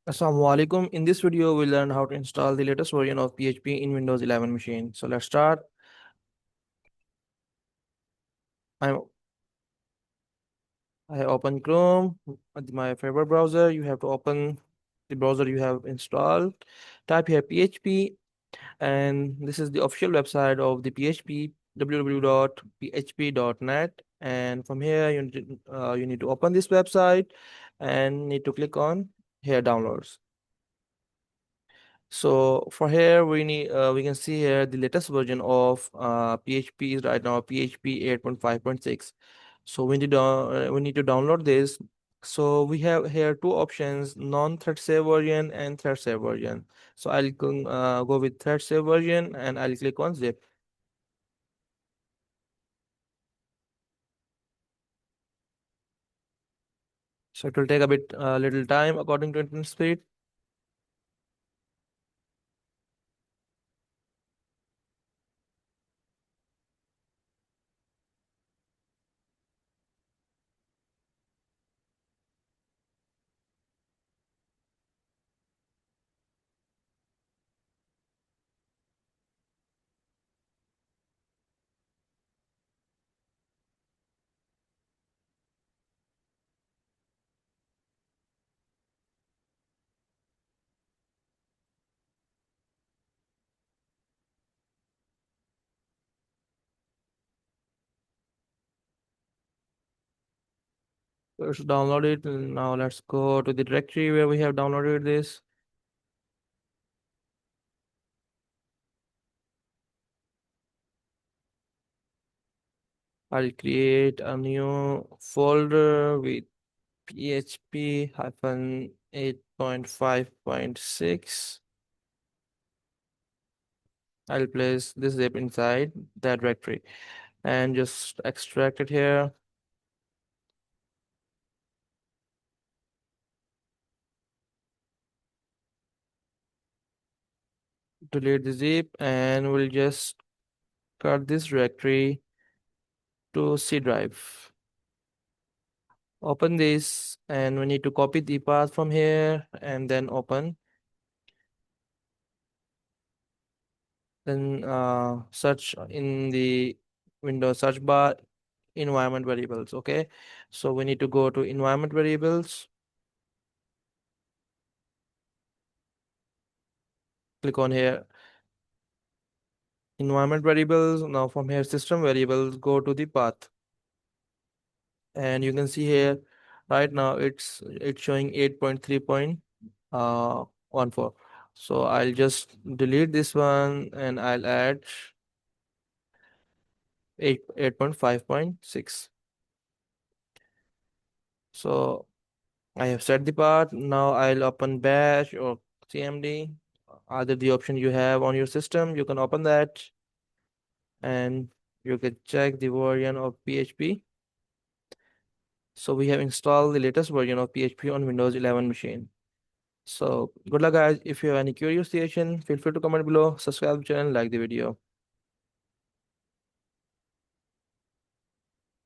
Assalamualaikum. In this video, we'll learn how to install the latest version of PHP in Windows 11 machine. So let's start. I'm, I open Chrome, my favorite browser. You have to open the browser you have installed. Type here PHP, and this is the official website of the PHP, www.php.net. And from here, you need to open this website and need to click on here downloads. So for here we can see here the latest version of PHP is right now PHP 8.5.6. So we need to download this. So we have here two options: non-thread safe version and thread safe version. So go with thread safe version and I'll click on zip. So it will take a little time according to internet speed. Let's download it. Now let's go to the directory where we have downloaded this. I'll create a new folder with PHP hyphen 8.5.6. I'll place this zip inside that directory and just extract it here. Delete the zip and we'll just cut this directory to C drive. Open this and we need to copy the path from here and then open. Then search in the Windows search bar environment variables. Okay, so we need to go to environment variables, click on here environment variables. Now from here system variables, go to the path and you can see here right now it's showing 8.3.14. So I'll just delete this one and I'll add 8.5.6. So I have set the path. Now I'll open bash or cmd, either the option you have on your system. You can open that and you can check the version of PHP. So we have installed the latest version of PHP on Windows 11 machine. So good luck guys. If you have any curious question, feel free to comment below, subscribe to the channel, like the video.